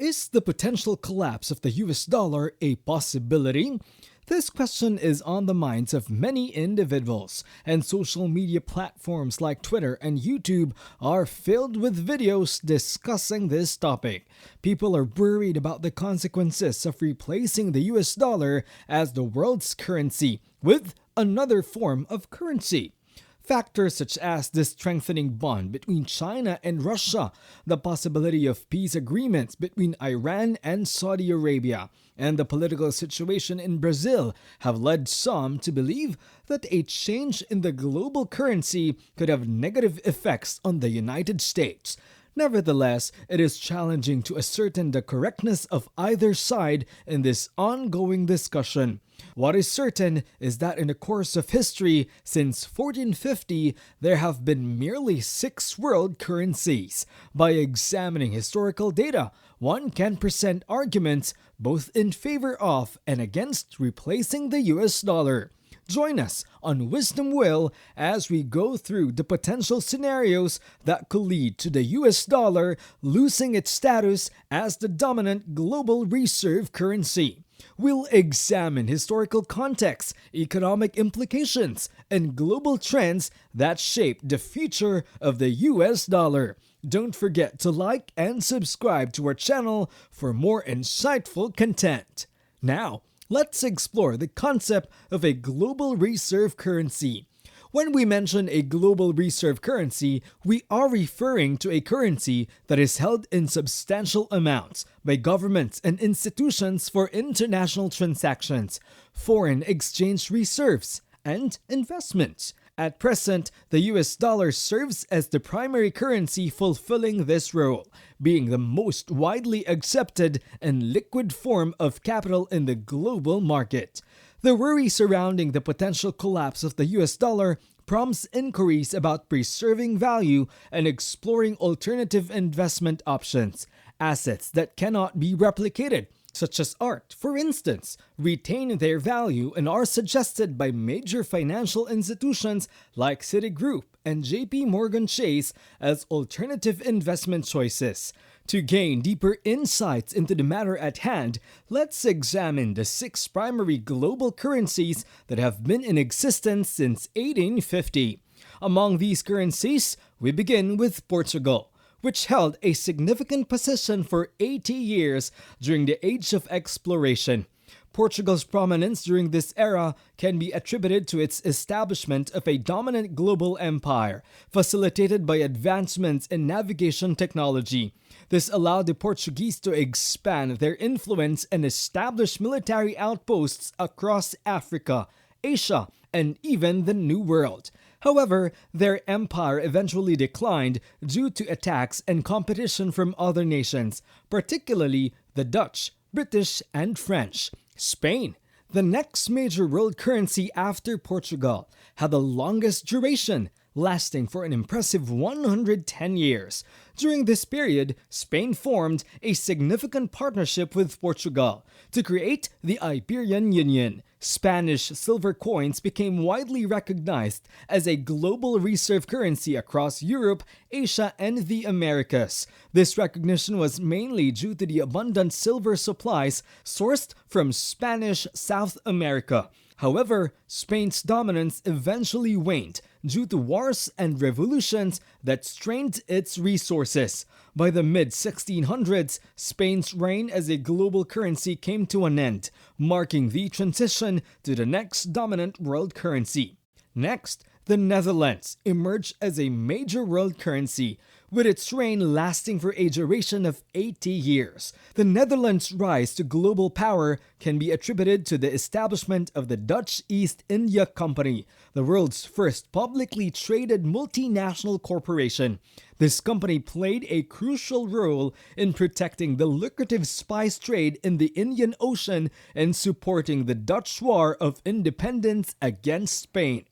Is the potential collapse of the US dollar a possibility? This question is on the minds of many individuals, and social media platforms like Twitter and YouTube are filled with videos discussing this topic. People are worried about the consequences of replacing the US dollar as the world's currency with another form of currency. Factors such as the strengthening bond between China and Russia, the possibility of peace agreements between Iran and Saudi Arabia, and the political situation in Brazil have led some to believe that a change in the global currency could have negative effects on the United States. Nevertheless, it is challenging to ascertain the correctness of either side in this ongoing discussion. What is certain is that in the course of history, since 1450, there have been merely 6 world currencies. By examining historical data, one can present arguments both in favor of and against replacing the US dollar. Join us on Wisdom Will as we go through the potential scenarios that could lead to the US dollar losing its status as the dominant global reserve currency. We'll examine historical context, economic implications, and global trends that shape the future of the US dollar. Don't forget to like and subscribe to our channel for more insightful content. Now, let's explore the concept of a global reserve currency. When we mention a global reserve currency, we are referring to a currency that is held in substantial amounts by governments and institutions for international transactions, foreign exchange reserves, and investments. At present, the US dollar serves as the primary currency fulfilling this role, being the most widely accepted and liquid form of capital in the global market. The worry surrounding the potential collapse of the US dollar prompts inquiries about preserving value and exploring alternative investment options. Assets that cannot be replicated, such as art, for instance, retain their value and are suggested by major financial institutions like Citigroup and JP Morgan Chase as alternative investment choices. To gain deeper insights into the matter at hand, let's examine the 6 primary global currencies that have been in existence since 1850. Among these currencies, we begin with Portugal, which held a significant position for 80 years during the Age of Exploration. Portugal's prominence during this era can be attributed to its establishment of a dominant global empire, facilitated by advancements in navigation technology. This allowed the Portuguese to expand their influence and establish military outposts across Africa, Asia, and even the New World. However, their empire eventually declined due to attacks and competition from other nations, particularly the Dutch, British, and French. Spain, the next major world currency after Portugal, had the longest duration, lasting for an impressive 110 years. During this period, Spain formed a significant partnership with Portugal to create the Iberian Union. Spanish silver coins became widely recognized as a global reserve currency across Europe, Asia, and the Americas. This recognition was mainly due to the abundant silver supplies sourced from Spanish South America. However, Spain's dominance eventually waned due to wars and revolutions that strained its resources. By the mid-1600s, Spain's reign as a global currency came to an end, marking the transition to the next dominant world currency. Next, the Netherlands emerged as a major world currency, with its reign lasting for a duration of 80 years. The Netherlands' rise to global power can be attributed to the establishment of the Dutch East India Company, the world's first publicly traded multinational corporation. This company played a crucial role in protecting the lucrative spice trade in the Indian Ocean and supporting the Dutch War of Independence against Spain.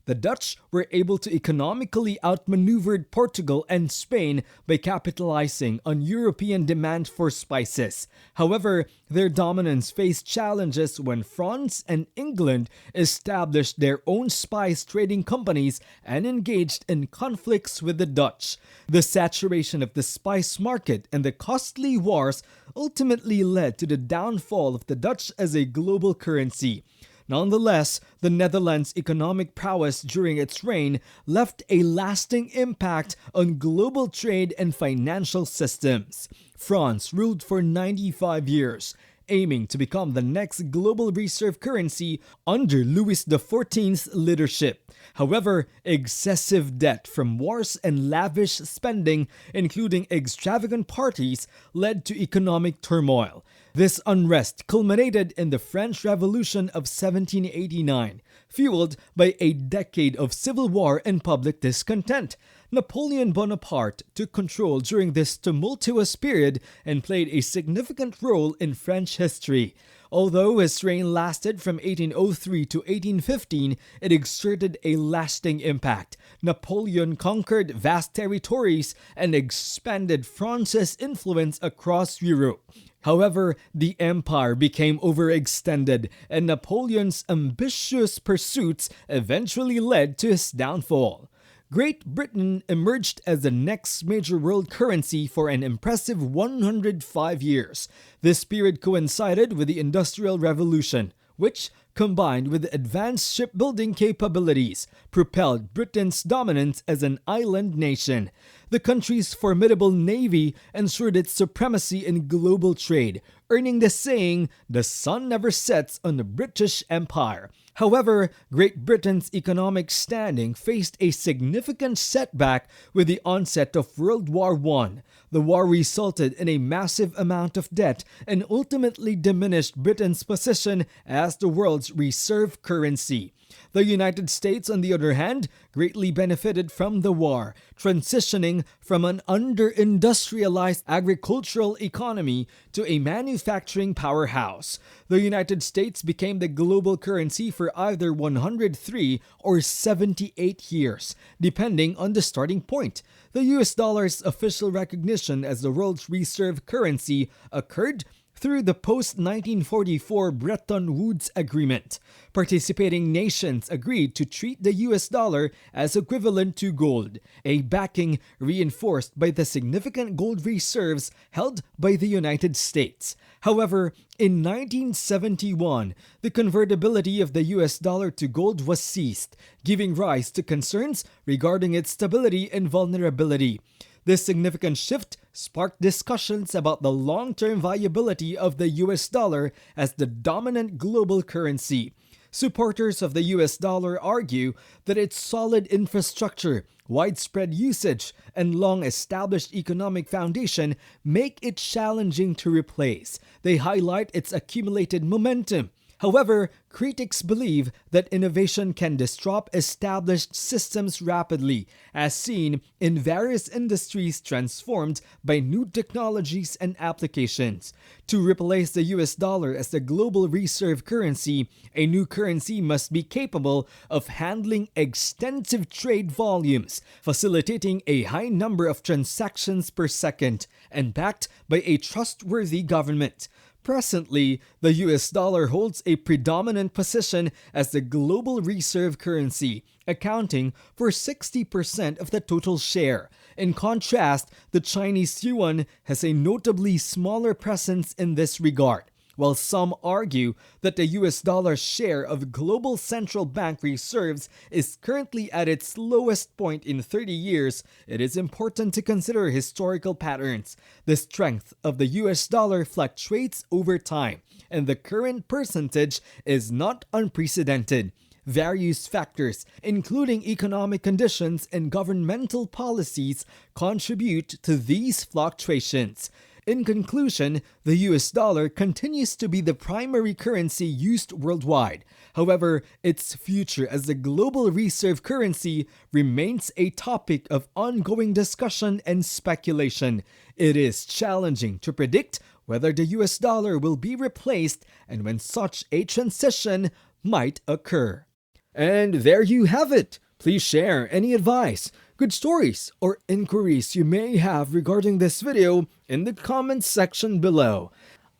the Dutch were able to economically outmaneuver Portugal and Spain by capitalizing on European demand for spices. However, their dominance faced challenges when France and England established their own spice trading companies and engaged in conflicts with the Dutch. The saturation of the spice market and the costly wars ultimately led to the downfall of the Dutch as a global currency. Nonetheless, the Netherlands' economic prowess during its reign left a lasting impact on global trade and financial systems. France ruled for 95 years, aiming to become the next global reserve currency under Louis XIV's leadership. However, excessive debt from wars and lavish spending, including extravagant parties, led to economic turmoil. This unrest culminated in the French Revolution of 1789, fueled by a decade of civil war and public discontent. Napoleon Bonaparte took control during this tumultuous period and played a significant role in French history. Although his reign lasted from 1803 to 1815, it exerted a lasting impact. Napoleon conquered vast territories and expanded France's influence across Europe. However, the empire became overextended, and Napoleon's ambitious pursuits eventually led to his downfall. Great Britain emerged as the next major world currency for an impressive 105 years. This period coincided with the Industrial Revolution, which, combined with advanced shipbuilding capabilities, propelled Britain's dominance as an island nation. The country's formidable navy ensured its supremacy in global trade, earning the saying, "The sun never sets on the British Empire." However, Great Britain's economic standing faced a significant setback with the onset of World War I. The war resulted in a massive amount of debt and ultimately diminished Britain's position as the world's reserve currency. The United States, on the other hand, greatly benefited from the war, transitioning from an under-industrialized agricultural economy to a manufacturing powerhouse. The United States became the global currency for either 103 or 78 years, depending on the starting point. The US dollar's official recognition as the world's reserve currency occurred through the post-1944 Bretton Woods Agreement. Participating nations agreed to treat the US dollar as equivalent to gold, a backing reinforced by the significant gold reserves held by the United States. However, in 1971, the convertibility of the US dollar to gold was ceased, giving rise to concerns regarding its stability and vulnerability. This significant shift sparked discussions about the long-term viability of the US dollar as the dominant global currency. Supporters of the US dollar argue that its solid infrastructure, widespread usage, and long-established economic foundation make it challenging to replace. They highlight its accumulated momentum. However, critics believe that innovation can disrupt established systems rapidly, as seen in various industries transformed by new technologies and applications. To replace the US dollar as the global reserve currency, a new currency must be capable of handling extensive trade volumes, facilitating a high number of transactions per second, and backed by a trustworthy government. Presently, the US dollar holds a predominant position as the global reserve currency, accounting for 60% of the total share. In contrast, the Chinese yuan has a notably smaller presence in this regard. While some argue that the US dollar's share of global central bank reserves is currently at its lowest point in 30 years, it is important to consider historical patterns. The strength of the US dollar fluctuates over time, and the current percentage is not unprecedented. Various factors, including economic conditions and governmental policies, contribute to these fluctuations. In conclusion, the US dollar continues to be the primary currency used worldwide. However, its future as the global reserve currency remains a topic of ongoing discussion and speculation. It is challenging to predict whether the US dollar will be replaced and when such a transition might occur. And there you have it. Please share any advice, good stories, or inquiries you may have regarding this video in the comments section below.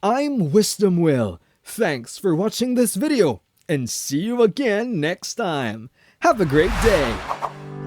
I'm Wisdom Will. Thanks for watching this video, and see you again next time. Have a great day.